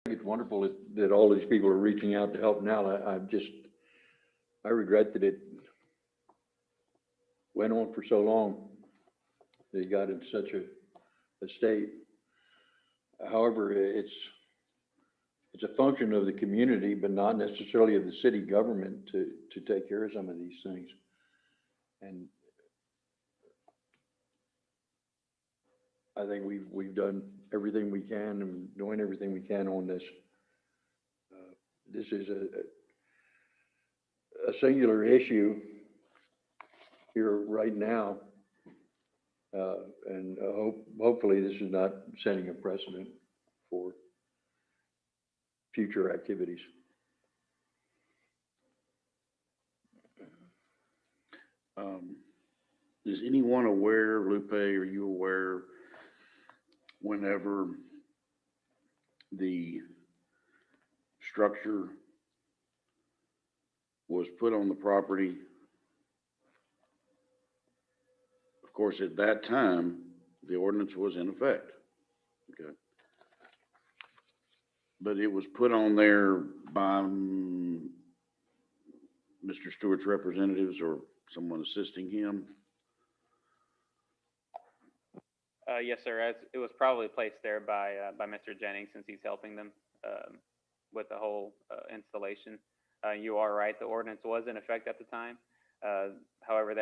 It's wonderful that all these people are reaching out to help now. I regret that it went on for so long. They got in such a state. However, it's a function of the community, but not necessarily of the city government to take care of some of these things. And I think we've done everything we can and doing everything we can on this. This is a singular issue here right now. And hopefully this is not setting a precedent for future activities. Is anyone aware, Lupe, are you aware, whenever the structure was put on the property, of course, at that time, the ordinance was in effect, okay? But it was put on there by Mr. Stewart's representatives or someone assisting him? Yes, sir. It was probably placed there by Mr. Jennings, since he's helping them with the whole installation. You are right. The ordinance was in effect at the time. However,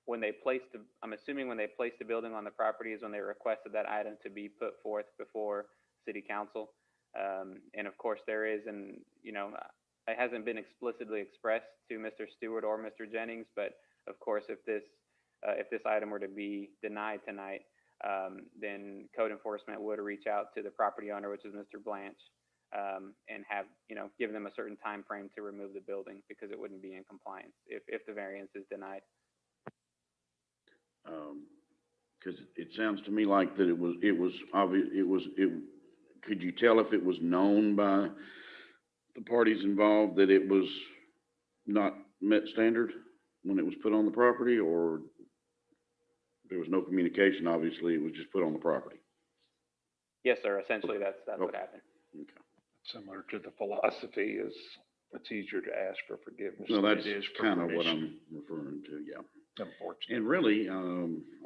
when they placed I'm assuming when they placed the building on the property is when they requested that item to be put forth before City Council. And of course, there is, and it hasn't been explicitly expressed to Mr. Stewart or Mr. Jennings, but of course, if this item were to be denied tonight, then code enforcement would reach out to the property owner, which is Mr. Blanche, and have, give them a certain time frame to remove the building, because it wouldn't be in compliance if the variance is denied. Because it sounds to me like that it was obvious, could you tell if it was known by the parties involved that it was not met standard when it was put on the property, or there was no communication? Obviously, it was just put on the property. Yes, sir. Essentially, that's what happened. Okay. Similar to the philosophy is it's easier to ask for forgiveness No, than that's it is for kind of what permission. I'm referring to, yeah. Unfortunately. And really, I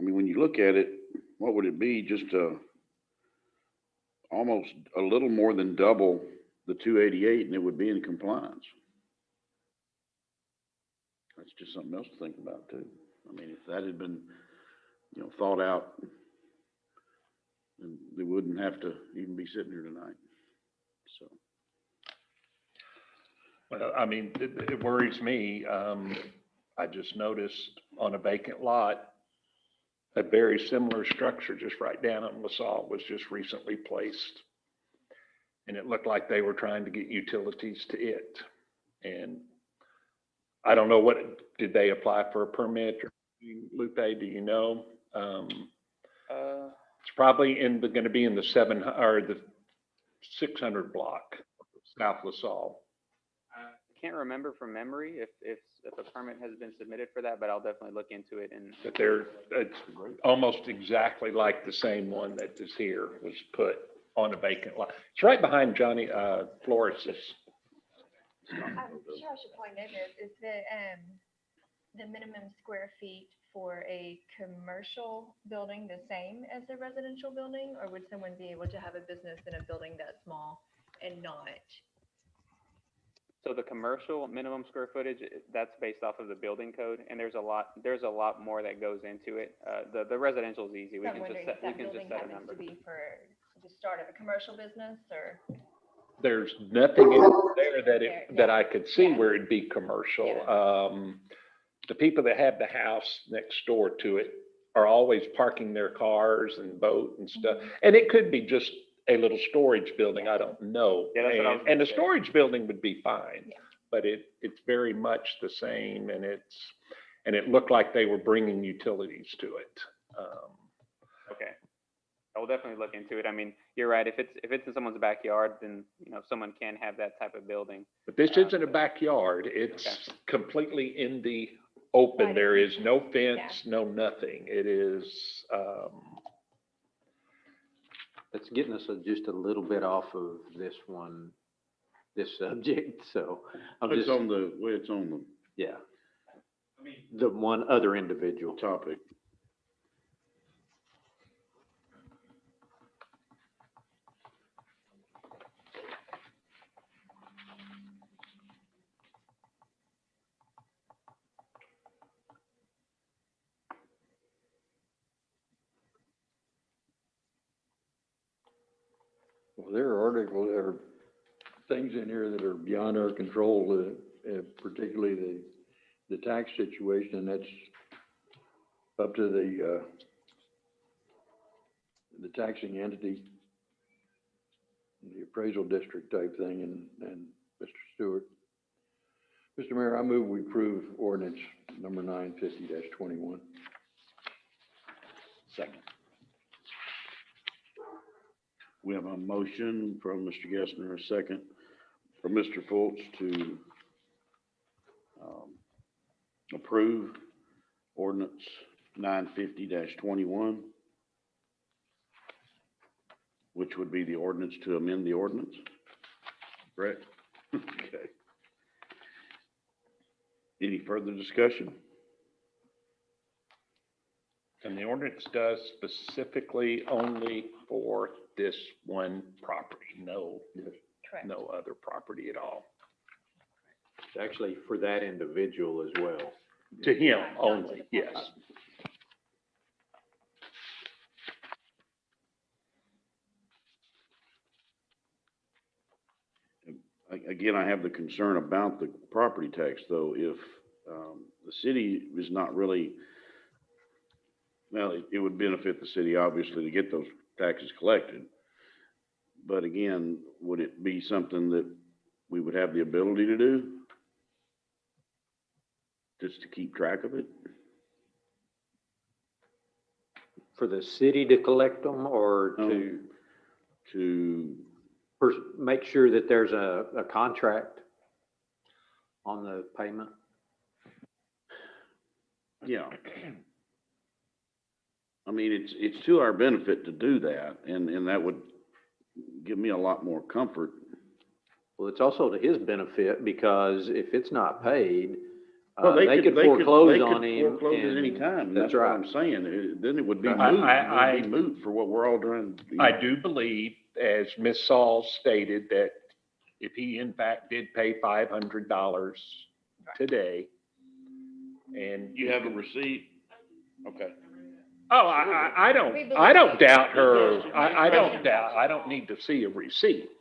mean, when you look at it, what would it be? Just almost a little more than double the 288, and it would be in compliance. That's just something else to think about too. I mean, if that had been, thought out, then they wouldn't have to even be sitting here tonight. So. Well, I mean, it worries me. I just noticed on a vacant lot, a very similar structure just right down on LaSalle was just recently placed. And it looked like they were trying to get utilities to it. And I don't know did they apply for a permit? Or Lupe, do you know? It's probably going to be in the 600 block, South LaSalle. I can't remember from memory if a permit has been submitted for that, but I'll definitely look into it. But it's almost exactly like the same one that is here, was put on a vacant lot. It's right behind Johnny Flores's. I'm sure I should point out is the minimum square feet for a commercial building the same as a residential building, or would someone be able to have a business in a building that small and not? So the commercial minimum square footage, that's based off of the building code, and there's a lot more that goes into it. The residential is easy. We I'm can wondering just if that set building a happens number. to be for the start of a commercial business, or? There's nothing in there that I could see Yeah. where it'd be commercial. Yeah. The people that have the house next door to it are always parking their cars and boat and stuff. Mhm. And it could be just a little storage building, I don't know. Yeah, that's what I was And gonna the say. storage building would be fine, Yeah. but it's very much the same, and it looked like they were bringing utilities to it. Okay. I will definitely look into it. I mean, you're right. If it's in someone's backyard, then someone can have that type of building. But this isn't a backyard, it's completely in the open. Right. There is no fence, no nothing. It is, That's getting us just a little bit off of this subject, so I'm It's just, on the, well, it's on the yeah. The one other individual. topic. Well, there are articles, there are things in here that are beyond our control, particularly the tax situation, and that's up to the taxing entity, the appraisal district type thing, and Mr. Stewart. Mr. Mayor, I move we approve ordinance number 950-21. Second. We have a motion from Mr. Gessner, a second from Mr. Fultz to approve ordinance 950-21, which would be the ordinance to amend the ordinance, correct? Okay. Any further discussion? And the ordinance does specifically only for this one property, Correct. no other property at all. It's actually for that individual as well. To him Not to only, the yes. public. Again, I have the concern about the property tax, though. If the city is not really, well, it would benefit the city, obviously, to get those taxes collected. But again, would it be something that we would have the ability to do? Just to keep track of it? For the city to collect them or To, make sure that there's a contract on the payment? yeah. I mean, it's to our benefit to do that, and that would give me a lot more comfort. Well, it's also to his benefit because if it's not paid, Well, they could foreclose on They him. could foreclose at and any time, and that's that's what right. I'm saying. Then it would be moot. I- It would be moot for what we're all trying to do. I do believe, as Ms. Saul stated, that if he in fact did pay $500 today, and You have a receipt? Okay. oh, I don't doubt her. Because- I don't need to see a receipt.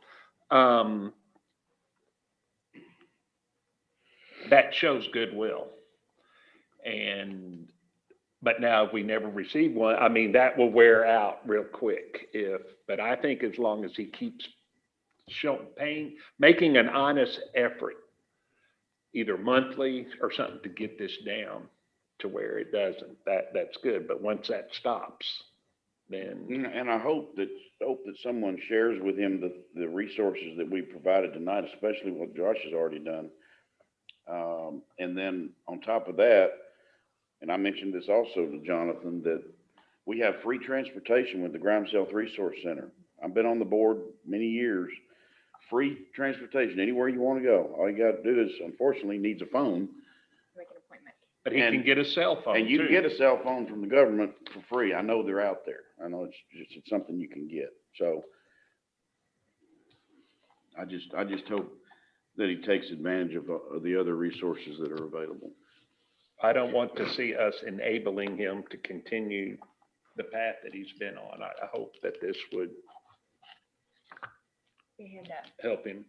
That shows goodwill. But now if we never receive one, I mean, that will wear out real quick but I think as long as he keeps making an honest effort, either monthly or something to get this down to where it doesn't, that's good. But once that stops, then, And I hope that someone shares with him the resources that we provided tonight, especially what Josh has already done. And then on top of that, and I mentioned this also to Jonathan, that we have free transportation with the Grimes Health Resource Center. I've been on the board many years. Free transportation, anywhere you want to go. All you got to do is, unfortunately, needs a phone. Make an appointment. but he can And- get a cell phone And you can too. get a cell phone from the government for free. I know they're out there. I know it's something you can get. So I just hope that he takes advantage of the other resources that are available. I don't want to see us enabling him to continue the path that he's been on. I hope that this would We hear that. help him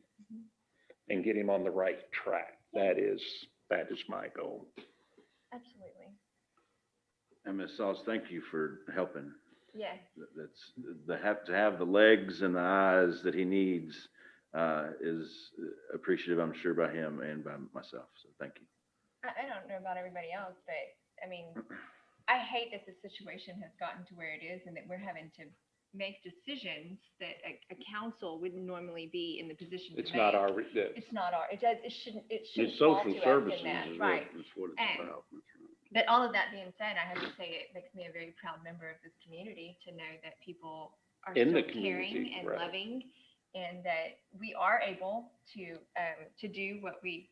and get him on the right track. That is my goal. Absolutely. And Ms. Sauls, thank you for helping. Yes. To have the legs and the eyes that he needs is appreciative, I'm sure, by him and by myself. So thank you. I don't know about everybody else, but I mean, I hate that the situation has gotten to where it is and that we're having to make decisions that a council wouldn't normally be in the position to It's make. not our, It's not our, it shouldn't It's fall social to us services in that, is right. what it's And- about. But all of that being said, I have to say it makes me a very proud member of this community to know that people are In the still caring community, and right. loving, and that we are able to do what we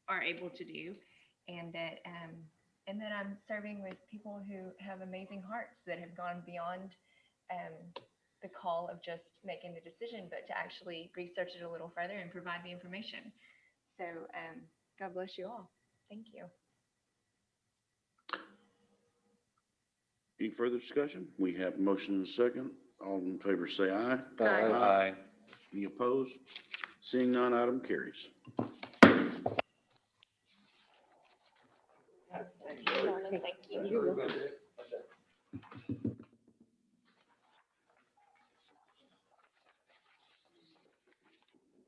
are able to do, and that I'm serving with people who have amazing hearts that have gone beyond the call of just making the decision, but to actually research it a little further and provide the information. So God bless you all. Thank you. Any further discussion? We have motion and a second. All in favor say aye. Aye. Any opposed? Seeing none, item carries. Thank you.